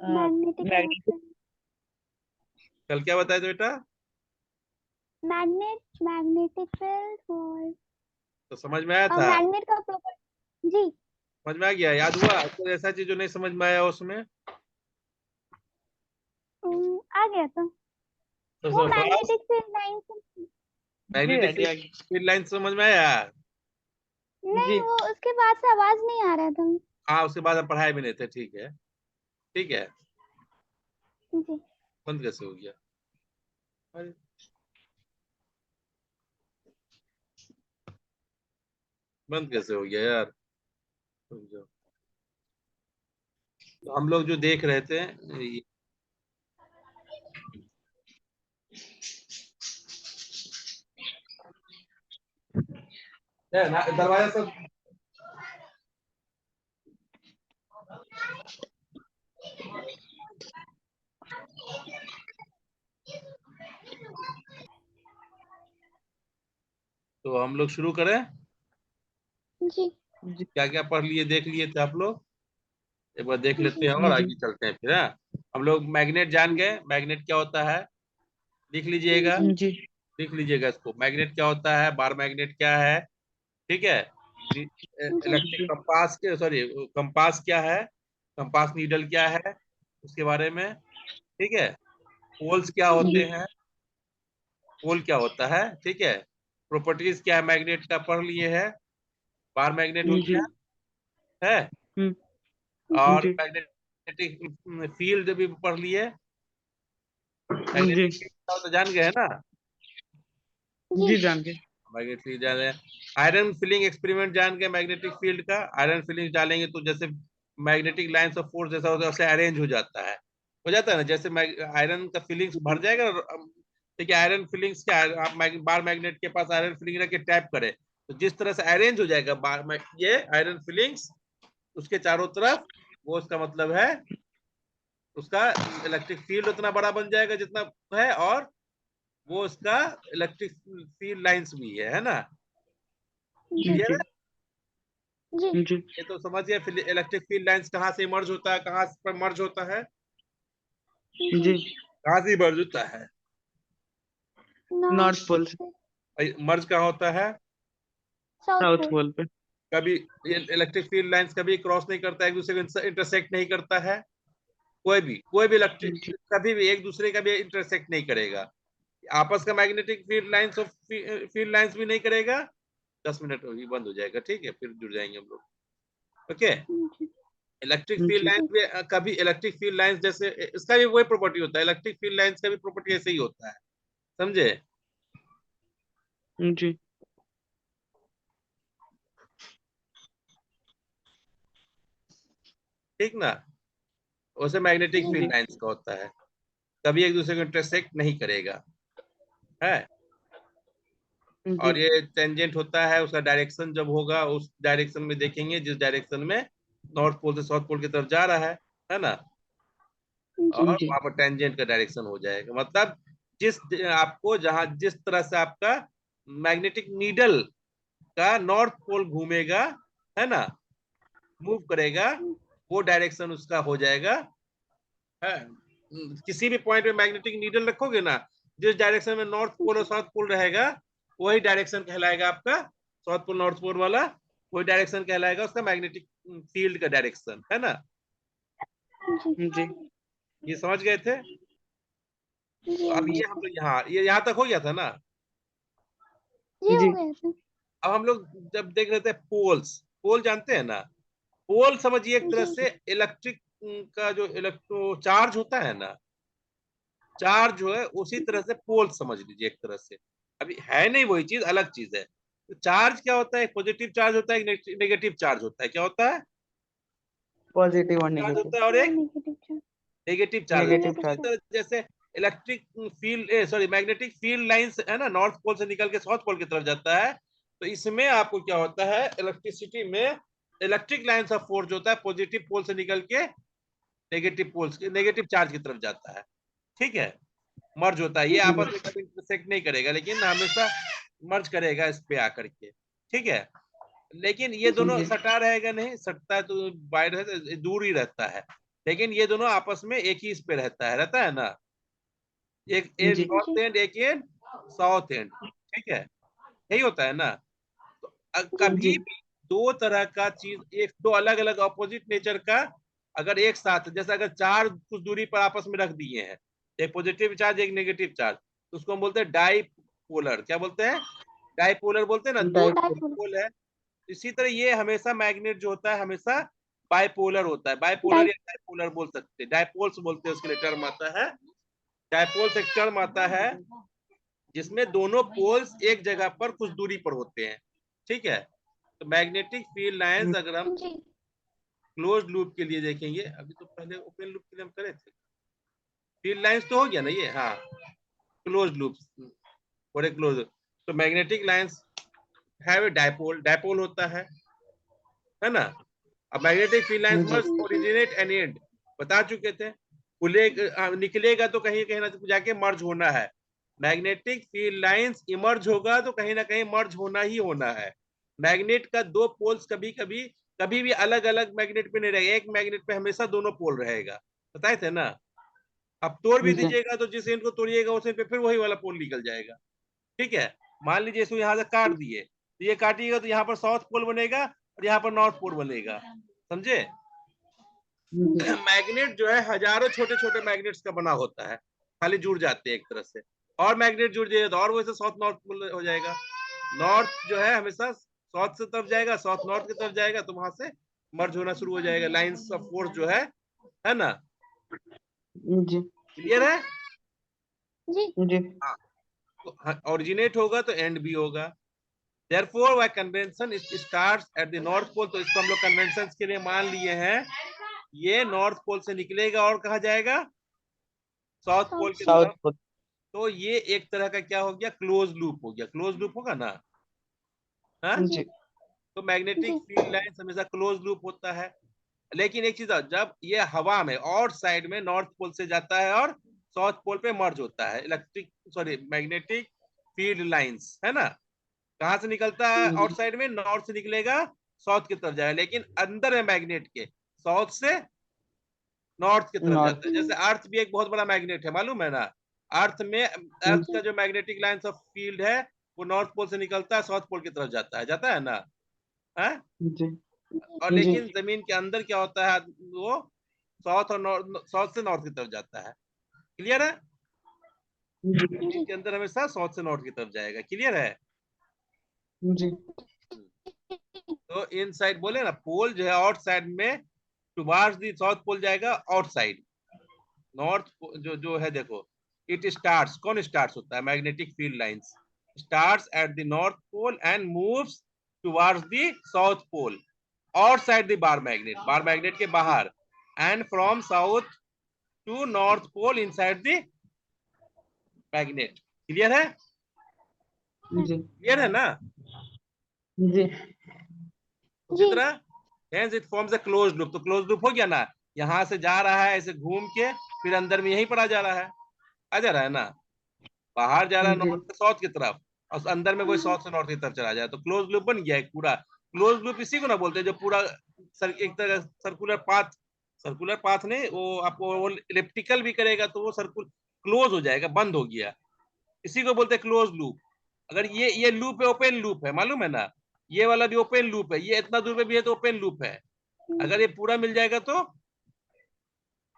Magnetic कल क्या बताया था बेटा? मैग्नेटिक फील्ड और तो समझ में आया था? मैग्नेट का प्रॉपर्टी। जी। समझ में आ गया? याद हुआ? कोई ऐसा चीज जो नहीं समझ में आया उसमें? आ गया तो वो तो बस मैग्नेटिक फील्ड लाइन। जी मैग्नेटिक आइडिया। फील्ड लाइन समझ में आया? नहीं, जी वो उसके बाद से आवाज नहीं आ रहा था। हाँ, उसके बाद हम पढ़ाए भी नहीं थे। ठीक है, ठीक है। जी। बंद कैसे हो गया? अरे, बंद कैसे हो गया यार? रुक जाओ। तो हम लोग जो देख रहे थे दरवाजा सब तो हम लोग शुरू करें। जी। जी क्या क्या पढ़ लिए, देख लिए थे आप लोग? एक बार देख लेते जी। हैं और जी आगे चलते हैं फिर। हाँ, हम लोग मैग्नेट जान गए। मैग्नेट क्या होता है? लिख लीजिएगा, जी। जी लिख लीजिएगा इसको। मैग्नेट क्या होता है, बार मैग्नेट क्या है? ठीक है। जी। इलेक्ट्रिक कंपास के, सॉरी, कंपास क्या है, कंपास नीडल क्या है, उसके बारे में। ठीक है। पोल्स क्या होते जी हैं, पोल क्या होता है। ठीक है। प्रॉपर्टीज क्या है मैग्नेट का, पढ़ लिए है। बार मैग्नेट हो जी गया है। और जी मैग्नेटिक फील्ड भी पढ़ लिए। जी मैग्नेटिक फील्ड तो जान गए है ना? जी जान के। मैग्नेटिक फील्ड जान गए। आयरन फिलिंग एक्सपेरिमेंट जान गए मैग्नेटिक फील्ड का। आयरन फिलिंग डालेंगे तो जैसे मैग्नेटिक लाइंस ऑफ फोर्स जैसा होता है वैसे अरेंज हो जाता है ना। जैसे आयरन का फिलिंग्स भर जाएगा ना। ठीक है, आयरन फिलिंग्स क्या है, आप बार मैग्नेट के पास आयरन फिलिंग रख के टैप करें तो जिस तरह से अरेंज हो जाएगा ये आयरन फिलिंग्स उसके चारों तरफ, वो उसका मतलब है उसका इलेक्ट्रिक फील्ड उतना बड़ा बन जाएगा जितना है। और वो उसका इलेक्ट्रिक फील्ड लाइंस भी है ना? क्लियर जी है? जी। जी ये तो समझिए इलेक्ट्रिक फील्ड लाइंस कहाँ से मर्ज होता है, कहाँ पर मर्ज होता है, जी कहाँ से मर्ज होता है? नॉर्थ पोल से मर्ज कहाँ होता है? South south pole. पोल पे। कभी इलेक्ट्रिक फील्ड लाइंस कभी क्रॉस नहीं करता है, एक दूसरे को इंटरसेक्ट नहीं करता है। कोई भी इलेक्ट्रिक जी कभी भी एक दूसरे का भी इंटरसेक्ट नहीं करेगा। आपस का magnetic field lines of field lines भी नहीं करेगा। 10 मिनट होगी, बंद हो जाएगा। ठीक है, फिर जुड़ जाएंगे हम लोग। ओके। इलेक्ट्रिक फील्ड जी लाइंस भी कभी इलेक्ट्रिक फील्ड लाइंस जैसे इसका भी वही प्रॉपर्टी होता है। इलेक्ट्रिक फील्ड लाइंस का भी प्रॉपर्टी ऐसे ही होता है, समझे? जी ठीक ना? वैसे मैग्नेटिक जी। फील्ड लाइंस का होता है, कभी एक दूसरे को इंटरसेक्ट नहीं करेगा है। जी और ये टेंजेंट होता है, उसका डायरेक्शन जब होगा उस डायरेक्शन में देखेंगे जिस डायरेक्शन में नॉर्थ पोल से साउथ पोल की तरफ जा रहा है ना? और जी। जी वहां पर टेंजेंट का डायरेक्शन हो जाएगा। मतलब जिस आपको जहां जिस तरह से आपका मैग्नेटिक नीडल का नॉर्थ पोल घूमेगा, है ना, मूव करेगा, वो डायरेक्शन उसका हो जाएगा है। किसी भी पॉइंट में मैग्नेटिक नीडल रखोगे ना, जिस डायरेक्शन में नॉर्थ पोल और साउथ पोल रहेगा वही डायरेक्शन कहलाएगा आपका। साउथ पोल नॉर्थ पोल वाला वही डायरेक्शन कहलाएगा उसका मैग्नेटिक फील्ड का डायरेक्शन, है ना? जी ये समझ गए थे? तो अब जी। ये हम लोग ये यहाँ तक हो गया था ना? जी हो जी गया था। अब हम लोग जब देख रहे थे पोल्स, पोल जानते हैं ना? पोल समझिए एक तरह जी। से इलेक्ट्रिक का जो इलेक्ट्रो चार्ज होता है ना, चार्ज जो है उसी तरह से पोल समझ लीजिए एक तरह से। अभी है नहीं वही चीज, अलग चीज है। तो चार्ज क्या होता है, एक पॉजिटिव चार्ज होता है, एक नेगेटिव चार्ज होता है। क्या होता है? पॉजिटिव और चार्ज नेगेटिव। होता है और वो एक नेगेटिव चार्ज। नेगेटिव चार्ज होता है। नेगेटिव उसी नेगेटिव चार्ज। तरह जैसे electric field, sorry, magnetic field lines है ना, नॉर्थ पोल से निकल के साउथ पोल की तरफ जाता है। तो इसमें आपको क्या होता है, इलेक्ट्रिसिटी में इलेक्ट्रिक लाइंस ऑफ फोर्स होता है, पॉजिटिव पोल से निकल के नेगेटिव चार्ज की तरफ जाता है। ठीक है, मर्ज होता है। ये जी आपस में कभी इंटरसेक्ट नहीं करेगा लेकिन हमेशा मर्ज करेगा इस पे आकर के। ठीक है। लेकिन ये दोनों जी सटा रहेगा नहीं, सटता है तो बाहर है, दूर ही रहता है। लेकिन ये दोनों आपस में एक ही इस पे रहता है ना, एक जी नॉर्थ एंड, एक एंड साउथ एंड, ठीक है, यही होता है ना। तो कभी जी भी दो तरह का चीज, एक दो अलग अलग ऑपोजिट नेचर का अगर एक साथ, जैसे अगर चार कुछ दूरी पर आपस में रख दिए हैं, एक पॉजिटिव चार्ज एक नेगेटिव चार्ज, तो उसको हम बोलते हैं डाईपोलर। क्या बोलते हैं? डाईपोलर बोलते हैं ना, दो डाइपोल पोल है। इसी तरह ये हमेशा मैग्नेट जो होता है हमेशा बाइपोलर होता है। बाइपोलर डाइ या डाइपोलर बोल सकते हैं, डाइपोल्स बोलते हैं, उसके लिए टर्म आता है डाइपोल्स, एक टर्म आता है जिसमें दोनों पोल्स एक जगह पर कुछ दूरी पर होते हैं, ठीक है। तो मैग्नेटिक फील्ड लाइंस अगर हम जी क्लोज लूप के लिए देखेंगे, अभी तो पहले ओपन लूप के लिए हम करे थे, फील्ड लाइंस तो हो गया ना ये, हाँ, क्लोज लूप और एक क्लोज। तो magnetic lines have a dipole, dipole होता है ना। अब मैग्नेटिक फील्ड लाइंस जी मस्ट ओरिजिनेट एंड एंड, बता चुके थे, खुले निकलेगा तो कहीं कहीं ना जाके मर्ज होना है। मैग्नेटिक फील्ड लाइंस इमर्ज होगा तो कहीं ना कहीं मर्ज होना ही होना है। मैग्नेट का दो पोल्स कभी कभी कभी भी अलग अलग मैग्नेट पे नहीं रहेगा, एक मैग्नेट पे हमेशा दोनों पोल रहेगा, बताए थे ना। अब तोड़ भी जी दीजिएगा तो जिस एंड को तोड़िएगा उस एंड पे फिर वही वाला पोल निकल जाएगा, ठीक है। मान लीजिए इसको यहाँ से काट दिए, तो ये काटिएगा तो यहाँ पर साउथ पोल बनेगा और यहाँ पर नॉर्थ पोल बनेगा, समझे। मैग्नेट जो है हजारों छोटे छोटे मैग्नेट्स का बना होता है, खाली जुड़ जाते हैं एक तरह से, और मैग्नेट जुड़ जाएगा तो और वैसे साउथ नॉर्थ पोल हो जाएगा। नॉर्थ जो है हमेशा साउथ से तरफ जाएगा, साउथ नॉर्थ की तरफ जाएगा, तो वहां से मर्ज होना शुरू हो जाएगा, लाइंस ऑफ फोर्स जो है ना। जी क्लियर है? जी जी हाँ, तो ओरिजिनेट होगा तो एंड भी होगा। Therefore, by convention it starts at the north pole, तो इसको हम लोग कन्वेंशन के लिए मान लिए हैं, ये नॉर्थ पोल से निकलेगा और कहा जाएगा साउथ पोल की साउथ तरफ। पोल तो ये एक तरह का क्या हो गया, क्लोज लूप हो गया, क्लोज लूप होगा ना, हाँ। जी तो मैग्नेटिक जी फील्ड लाइंस हमेशा क्लोज लूप होता है। लेकिन एक चीज है, जब ये हवा में और साइड में नॉर्थ पोल से जाता है और साउथ पोल पे मर्ज होता है, मैग्नेटिक फील्ड लाइंस, है ना, कहां से निकलता है जी आउटसाइड में, नॉर्थ से निकलेगा साउथ की तरफ जाएगा, लेकिन अंदर है मैग्नेट के, साउथ से नॉर्थ की तरफ जाता नॉर्थ है। जैसे अर्थ भी एक बहुत बड़ा मैग्नेट है, मालूम है ना। अर्थ का जो मैग्नेटिक लाइंस ऑफ फील्ड है वो नॉर्थ पोल से निकलता है, साउथ पोल की तरफ जाता है ना, है। जी और जी लेकिन जमीन के अंदर क्या होता है, वो साउथ और नॉर्थ, साउथ से नॉर्थ की तरफ जाता है। क्लियर है? जमीन जी के अंदर हमेशा साउथ से नॉर्थ की तरफ जाएगा। क्लियर है? जी तो इन साइड बोले ना, पोल जो है आउट साइड में टुवार्ड्स दी साउथ पोल जाएगा आउटसाइड। नॉर्थ जो जो है देखो, इट स्टार्ट्स, कौन स्टार्ट्स होता है, magnetic field lines starts at the north pole and moves towards the south pole outside the bar magnet के बाहर, and from south to north pole inside the magnet. Clear है? जी clear है ना। जी उसी तरह hence it forms a closed loop, तो close loop हो गया ना, यहां से जा रहा है ऐसे घूम के, फिर अंदर में यहीं पर आ जा रहा है, आ जा रहा है ना, बाहर जा रहा है जी नॉर्थ से साउथ की तरफ, और अंदर में वही साउथ से नॉर्थ की तरफ चला जाए, तो क्लोज लूप बन गया एक पूरा। क्लोज लूप इसी को ना बोलते हैं जो पूरा एक तरह सर्कुलर पाथ, सर्कुलर पाथ नहीं, वो आपको वो इलिप्टिकल भी करेगा तो वो सर्कुल क्लोज हो जाएगा, बंद हो गया, इसी को बोलते हैं क्लोज लूप। अगर ये लूप है, ओपन लूप है, मालूम है ना, ये वाला भी ओपन लूप है, ये इतना दूर पे भी है तो ओपन लूप है, अगर ये पूरा मिल जाएगा तो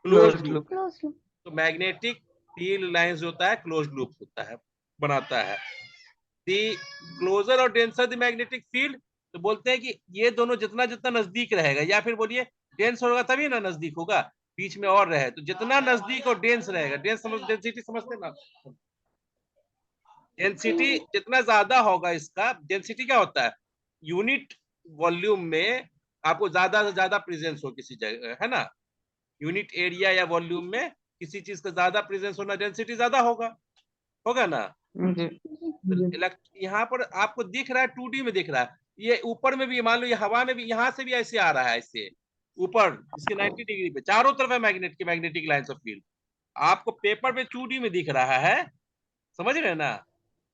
क्लोज क्लोज लूप लूप है। क्लोज लूप तो मैग्नेटिक फील्ड लाइंस होता है क्लोज लूप होता है, बनाता है। दी क्लोजर और डेंसर द मैग्नेटिक फील्ड, तो बोलते हैं कि ये दोनों जितना जितना नजदीक रहेगा, या फिर बोलिए डेंस होगा तभी ना नजदीक होगा, बीच में और रहे, तो जितना नजदीक और डेंस रहेगा, डेंसिटी समझते ना, डेंसिटी जितना ज्यादा होगा, इसका डेंसिटी क्या होता है, यूनिट वॉल्यूम में आपको ज्यादा से ज्यादा प्रेजेंस हो किसी जगह, है ना, यूनिट एरिया या वॉल्यूम में किसी चीज का ज्यादा प्रेजेंस होना, डेंसिटी ज्यादा होगा, होगा ना। जी जी यहाँ पर आपको दिख रहा है 2D में दिख रहा है, ये ऊपर में भी मान लो, ये हवा में भी यहाँ से भी ऐसे आ रहा है, ऐसे ऊपर इसके 90 डिग्री पे चारों तरफ है मैग्नेट की मैग्नेटिक लाइंस ऑफ फील्ड, आपको पेपर पे 2D में दिख रहा है, समझ रहे हैं ना,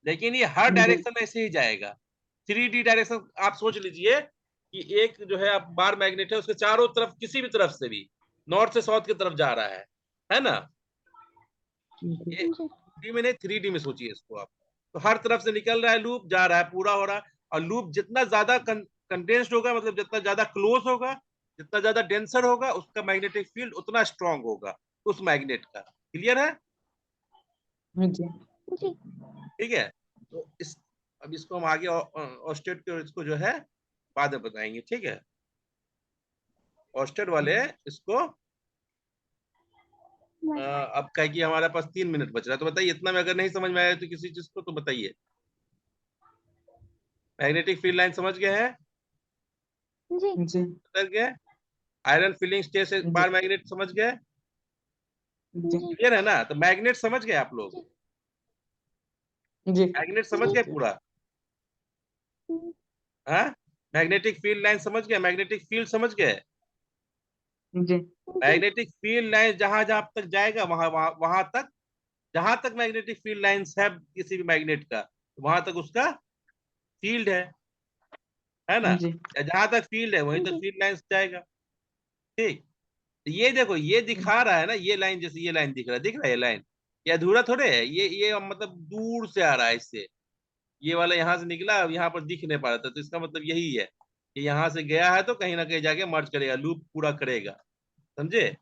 लेकिन ये हर जी डायरेक्शन में ऐसे ही जाएगा। 3D डायरेक्शन आप सोच लीजिए कि एक जो है आप बार मैग्नेट है, उसके चारों तरफ किसी भी तरफ से भी नॉर्थ से साउथ की तरफ जा रहा है ना। जी ये 2D में नहीं 3D में सोचिए इसको आप। तो हर तरफ से निकल रहा है लूप, जा रहा है, पूरा हो रहा है। और लूप जितना ज्यादा कंडेंस्ड होगा, मतलब जितना ज्यादा क्लोज होगा, जितना ज्यादा डेंसर होगा, उसका मैग्नेटिक फील्ड उतना स्ट्रांग होगा उस मैग्नेट का। क्लियर है? जी जी ठीक है। तो इस अब इसको हम आगे ऑस्टेट के इसको जो है बाद में बताएंगे, ठीक है। ऑस्टेट वाले इसको अब कहे कि हमारे पास 3 मिनट बच रहा है, तो बताइए इतना में अगर नहीं समझ में आया तो किसी चीज को, तो बताइए। मैग्नेटिक फील्ड लाइन समझ गए हैं? जी जी समझ गए? आयरन फिलिंग स्टेज से जी बार मैग्नेट समझ गए? जी जी क्लियर है ना? तो मैग्नेट समझ गए आप लोग? जी मैग्नेट समझ गए पूरा? हाँ, मैग्नेटिक फील्ड लाइन समझ गए? मैग्नेटिक फील्ड समझ गए? जी मैग्नेटिक फील्ड लाइन जहां जहां तक जाएगा, वहां वहां वहां तक, जहां तक मैग्नेटिक फील्ड लाइंस है किसी भी मैग्नेट का, वहां तक उसका फील्ड है ना। जी या जहां तक फील्ड है वहीं तक फील्ड लाइंस जाएगा। ठीक। तो ये देखो, ये दिखा रहा है ना, ये लाइन, जैसे ये लाइन दिख रहा है ये लाइन, ये अधूरा थोड़े है, ये मतलब दूर से आ रहा है इससे। ये वाला यहाँ से निकला, अब यहाँ पर दिख नहीं पा रहा था, तो इसका मतलब यही है कि यहाँ से गया है तो कहीं ना कहीं जाके मर्ज करेगा, लूप पूरा करेगा। समझे?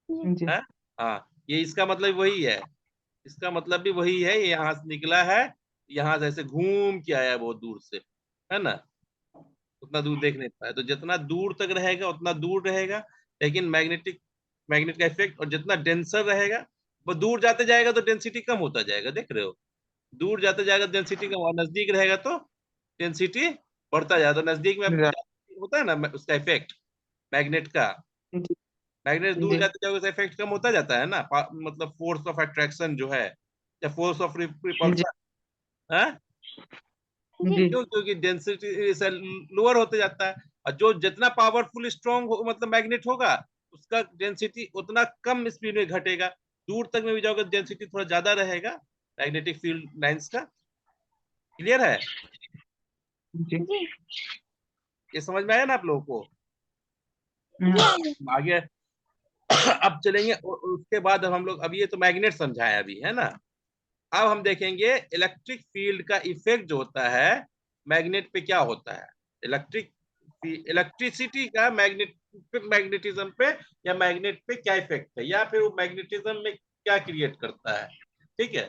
जी है। हाँ, ये इसका मतलब वही है, इसका मतलब भी वही है। ये यहाँ से निकला है, यहाँ से ऐसे घूम के आया बहुत दूर से, है ना। उतना दूर देख नहीं पाया, तो जितना दूर तक रहेगा उतना दूर रहेगा। लेकिन मैग्नेट का इफेक्ट, और जितना डेंसर रहेगा, वो दूर जाते जाएगा तो डेंसिटी कम होता जाएगा, देख रहे हो। दूर जाते जाएगा डेंसिटी कम, और नजदीक रहेगा तो डेंसिटी बढ़ता जाएगा। तो नजदीक में होता है ना उसका इफेक्ट मैग्नेट का। मैग्नेट दूर जी जाते जाओगे उसका इफेक्ट कम होता जाता है ना, मतलब फोर्स ऑफ अट्रैक्शन जो है, या फोर्स ऑफ जी रिपल्शन है। जी क्यों? क्योंकि डेंसिटी से लोअर होते जाता है। और जो जितना पावरफुल स्ट्रॉन्ग हो, मतलब मैग्नेट होगा, उसका डेंसिटी उतना कम स्पीड में घटेगा। दूर तक में भी जाओगे डेंसिटी थोड़ा ज्यादा रहेगा मैग्नेटिक फील्ड लाइंस का। क्लियर है? जी ये समझ में आया ना आप लोगों को? हाँ, आगे अब चलेंगे, उसके बाद अब हम लोग, अब ये तो मैग्नेट समझाए अभी, है ना। अब हम देखेंगे इलेक्ट्रिक फील्ड का इफेक्ट जो होता है मैग्नेट पे, क्या होता है। इलेक्ट्रिसिटी का मैग्नेटिज्म पे, या मैग्नेट पे क्या इफेक्ट है, या फिर वो मैग्नेटिज्म में क्या क्रिएट करता है। ठीक है।